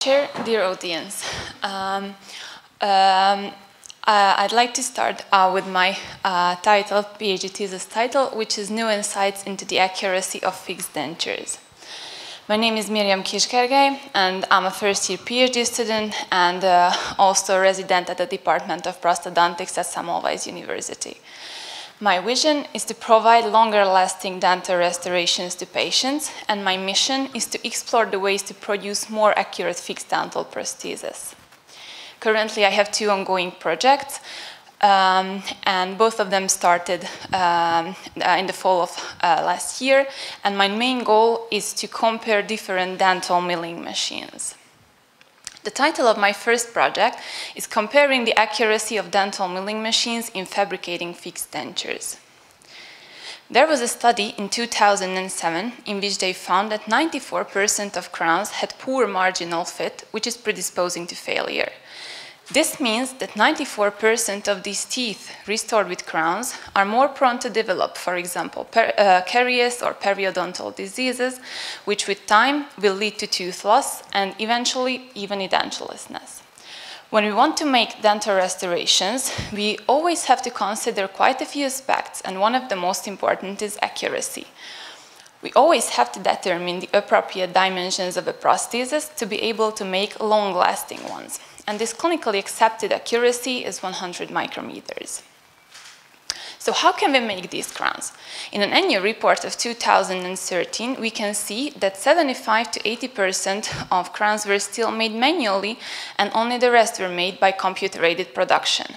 Chair, dear audience. I'd like to start with my title, PhD thesis title, which is New Insights into the Accuracy of Fixed Dentures. My name is Miriam Kisgergely, and I'm a first-year PhD student and also a resident at the Department of Prosthodontics at Semmelweis University. My vision is to provide longer-lasting dental restorations to patients, and my mission is to explore the ways to produce more accurate fixed dental prostheses. Currently, I have two ongoing projects, and both of them started in the fall of last year, and my main goal is to compare different dental milling machines. The title of my first project is Comparing the Accuracy of Dental Milling Machines in Fabricating Fixed Dentures. There was a study in 2007 in which they found that 94% of crowns had poor marginal fit, which is predisposing to failure. This means that 94% of these teeth restored with crowns are more prone to develop, for example, caries or periodontal diseases, which with time will lead to tooth loss and eventually even edentulousness. When we want to make dental restorations, we always have to consider quite a few aspects, and one of the most important is accuracy. We always have to determine the appropriate dimensions of a prosthesis to be able to make long-lasting ones. And this clinically accepted accuracy is 100 micrometers. So how can we make these crowns? In an annual report of 2013, we can see that 75 to 80% of crowns were still made manually, and only the rest were made by computer-aided production.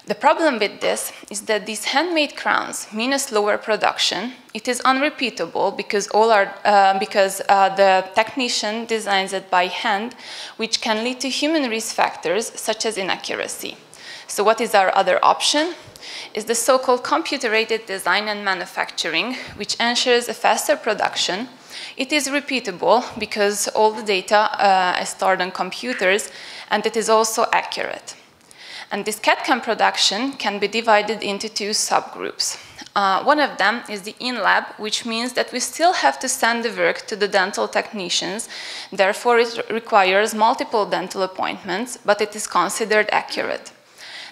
The problem with this is that these handmade crowns mean a slower production. It is unrepeatable because the technician designs it by hand, which can lead to human risk factors such as inaccuracy. So what is our other option? Is the so-called computer-aided design and manufacturing, which ensures a faster production. It is repeatable because all the data is stored on computers, and it is also accurate. And this CAD/CAM production can be divided into two subgroups. One of them is the in-lab, which means that we still have to send the work to the dental technicians. Therefore, it requires multiple dental appointments, but it is considered accurate.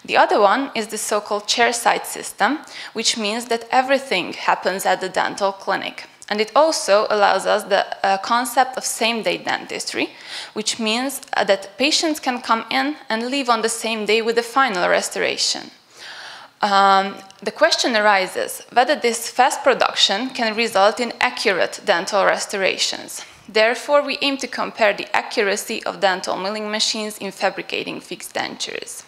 The other one is the so-called chairside system, which means that everything happens at the dental clinic. And it also allows us the concept of same-day dentistry, which means that patients can come in and leave on the same day with the final restoration. The question arises whether this fast production can result in accurate dental restorations. Therefore, we aim to compare the accuracy of dental milling machines in fabricating fixed dentures.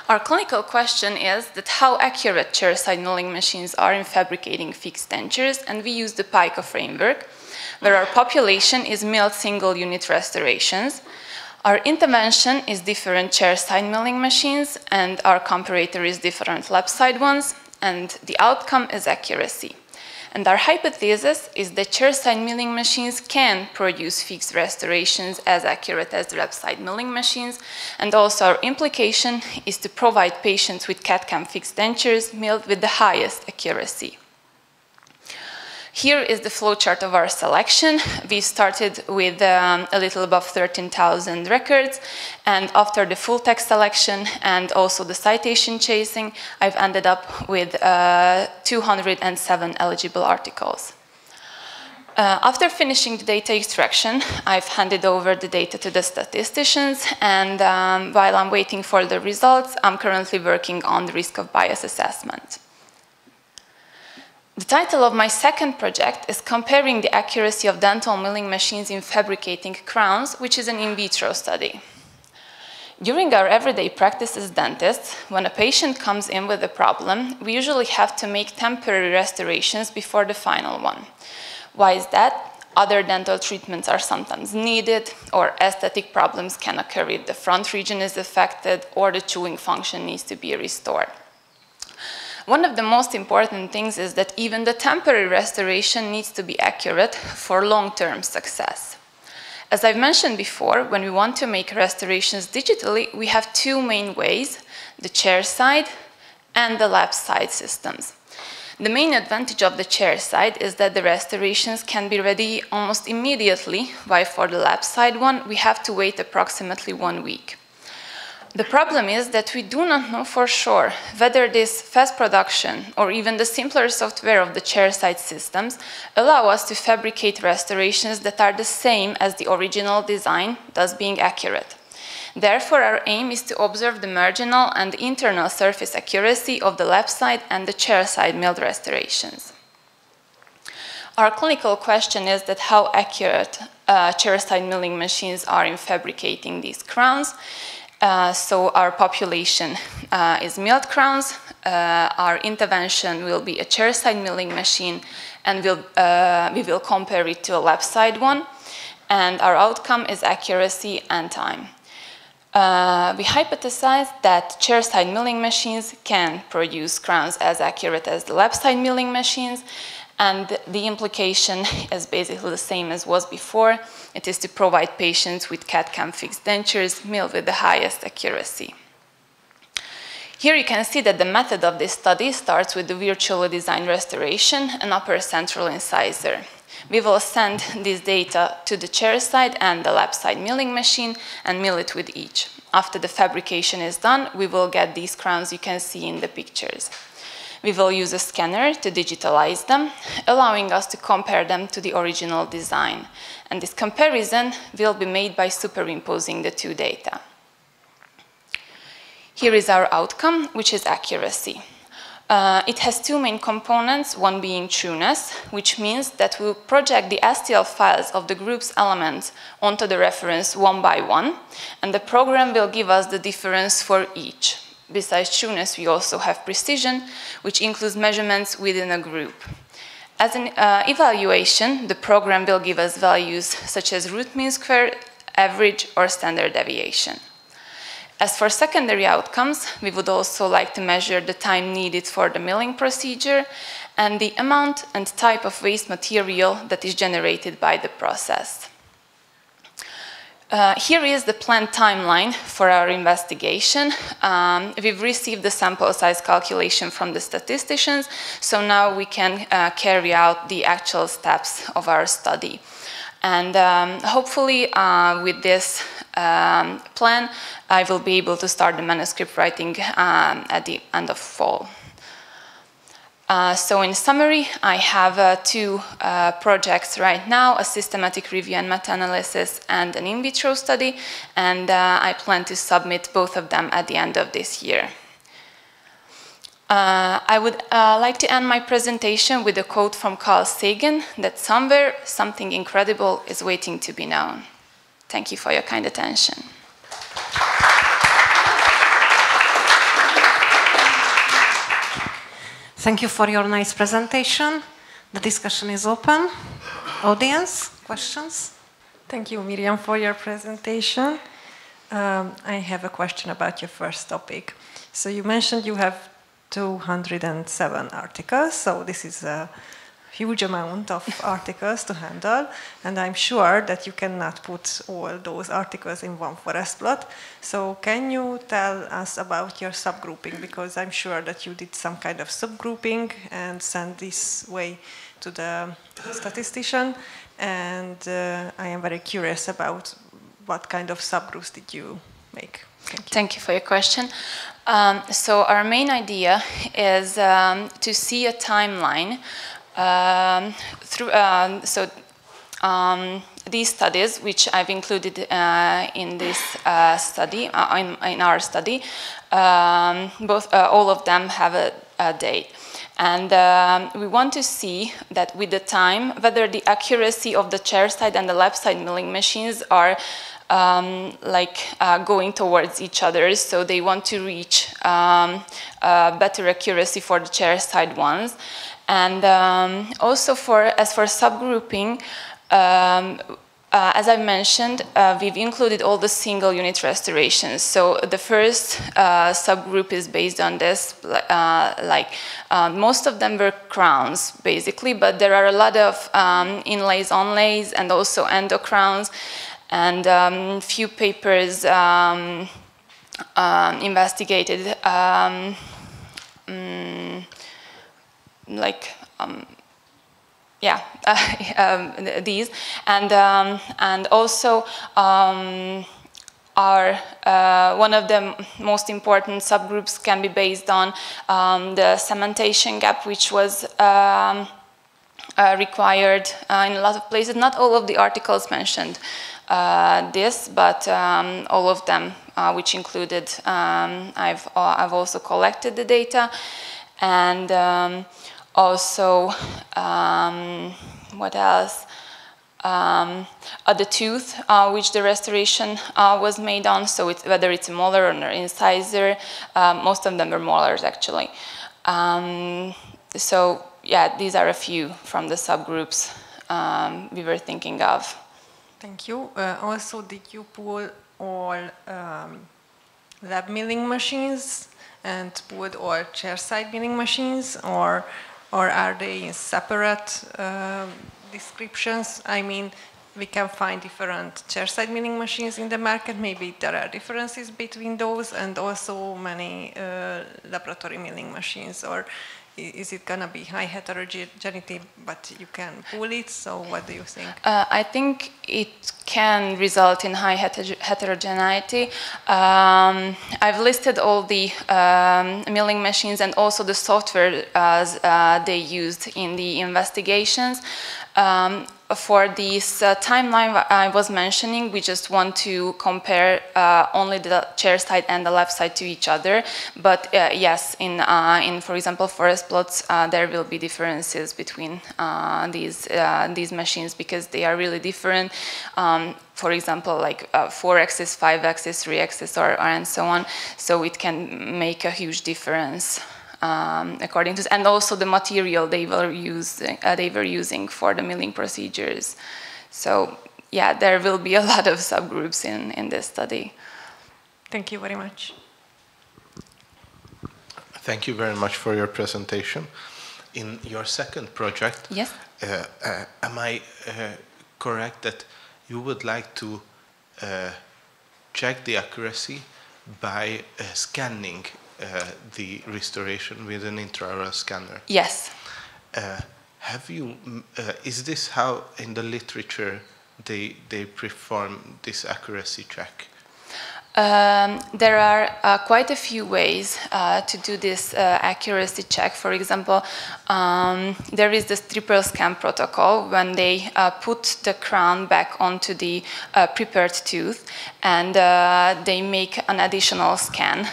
Our clinical question is that how accurate chairside milling machines are in fabricating fixed dentures, and we use the PICO framework, where our population is milled single-unit restorations. Our intervention is different chairside milling machines, and our comparator is different lap-side ones, and the outcome is accuracy. And our hypothesis is that chairside milling machines can produce fixed restorations as accurate as the lap-side milling machines, and also our implication is to provide patients with CAD/CAM fixed dentures milled with the highest accuracy. Here is the flowchart of our selection. We started with a little above 13,000 records, and after the full text selection and also the citation chasing, I've ended up with 207 eligible articles. After finishing the data extraction, I've handed over the data to the statisticians, and while I'm waiting for the results, I'm currently working on the risk of bias assessment. The title of my second project is Comparing the Accuracy of Dental Milling Machines in Fabricating Crowns, which is an in vitro study. During our everyday practice as dentists, when a patient comes in with a problem, we usually have to make temporary restorations before the final one. Why is that? Other dental treatments are sometimes needed, or aesthetic problems can occur if the front region is affected, or the chewing function needs to be restored. One of the most important things is that even the temporary restoration needs to be accurate for long-term success. As I've mentioned before, when we want to make restorations digitally, we have two main ways, the chairside and the lap-side systems. The main advantage of the chair side is that the restorations can be ready almost immediately, while for the lab side one, we have to wait approximately 1 week. The problem is that we do not know for sure whether this fast production or even the simpler software of the chairside systems allow us to fabricate restorations that are the same as the original design, thus being accurate. Therefore, our aim is to observe the marginal and internal surface accuracy of the lab side and the chairside milled restorations. Our clinical question is that how accurate chairside milling machines are in fabricating these crowns. So our population is milled crowns. Our intervention will be a chairside milling machine, and we will compare it to a lab-side one. And our outcome is accuracy and time. We hypothesize that chairside milling machines can produce crowns as accurate as the lab-side milling machines, and the implication is basically the same as was before. It is to provide patients with CAD/CAM fixed dentures milled with the highest accuracy. Here you can see that the method of this study starts with the virtually designed restoration, an upper central incisor. We will send this data to the chairside and the lab-side milling machine and mill it with each. After the fabrication is done, we will get these crowns you can see in the pictures. We will use a scanner to digitalize them, allowing us to compare them to the original design. And this comparison will be made by superimposing the two data. Here is our outcome, which is accuracy. It has two main components, one being trueness, which means that we'll project the STL files of the group's elements onto the reference one by one, and the program will give us the difference for each. Besides trueness, we also have precision, which includes measurements within a group. As an evaluation, the program will give us values such as root mean square, average, or standard deviation. As for secondary outcomes, we would also like to measure the time needed for the milling procedure and the amount and type of waste material that is generated by the process. Here is the planned timeline for our investigation. We've received the sample size calculation from the statisticians, so now we can carry out the actual steps of our study. And hopefully with this plan, I will be able to start the manuscript writing at the end of fall. So in summary, I have two projects right now, a systematic review and meta-analysis and an in vitro study, and I plan to submit both of them at the end of this year. I would like to end my presentation with a quote from Carl Sagan that somewhere something incredible is waiting to be known. Thank you for your kind attention. Thank you for your nice presentation. The discussion is open. Audience, questions? Thank you, Miriam, for your presentation. I have a question about your first topic. So you mentioned you have 207 articles, so this is a huge amount of articles to handle, and I'm sure that you cannot put all those articles in one forest plot. So can you tell us about your subgrouping? Because I'm sure that you did some kind of subgrouping and sent this way to the statistician, and I am very curious about what kind of subgroups did you make? Thank you for your question. So our main idea is to see a timeline through these studies, which I've included in this study, in our study, all of them have a date. And we want to see that with the time, whether the accuracy of the chairside and the lab-side milling machines are going towards each other, so they want to reach better accuracy for the chairside ones. And also as for subgrouping, as I mentioned, we've included all the single unit restorations. So the first subgroup is based on this, most of them were crowns, basically, but there are a lot of inlays, onlays, and also endocrowns, and few papers investigated like yeah, these, and also one of the most important subgroups can be based on the cementation gap, which was required in a lot of places. Not all of the articles mentioned this, but all of them, which included, I've also collected the data, and also, what else? The tooth, which the restoration was made on, so whether it's a molar or an incisor, most of them were molars actually. So yeah, these are a few from the subgroups we were thinking of. Thank you. Also, did you pull all lab milling machines and pulled all chairside milling machines, or are they in separate descriptions? I mean, we can find different chairside milling machines in the market. Maybe there are differences between those and also many laboratory milling machines, or is it going to be high heterogeneity, but you can pull it? So what do you think? I think it can result in high heterogeneity. I've listed all the milling machines and also the software they used in the investigations. For this timeline I was mentioning, we just want to compare only the chair side and the left side to each other. But yes, in for example, forest plots, there will be differences between these machines because they are really different. For example, like 4-axis, 5-axis, 3-axis, and so on. So it can make a huge difference. According to, and also the material they were using for the milling procedures. So yeah, there will be a lot of subgroups in this study. Thank you very much. Thank you very much for your presentation. In your second project, yes, am I correct that you would like to check the accuracy by scanning the restoration with an intraoral scanner? Yes. Have you? Is this how in the literature they perform this accuracy check? There are quite a few ways to do this accuracy check. For example, there is this triple scan protocol when they put the crown back onto the prepared tooth, and they make an additional scan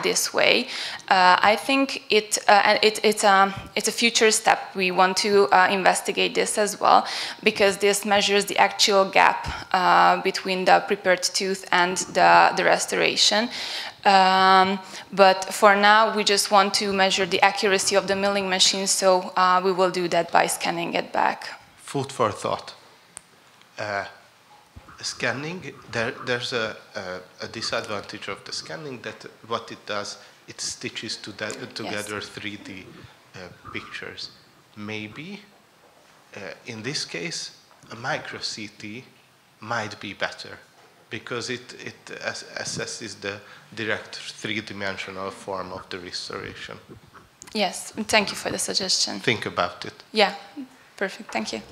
this way. I think it's a future step. We want to investigate this as well, because this measures the actual gap between the prepared tooth and the restoration. But for now, we just want to measure the accuracy of the milling machine, so we will do that by scanning it back. Food for thought. Scanning, there's a disadvantage of the scanning, that what it does, it stitches together 3D pictures. Maybe, in this case, a micro-CT might be better, because it assesses the direct three-dimensional form of the restoration. Yes, thank you for the suggestion. Think about it. Yeah, perfect, thank you.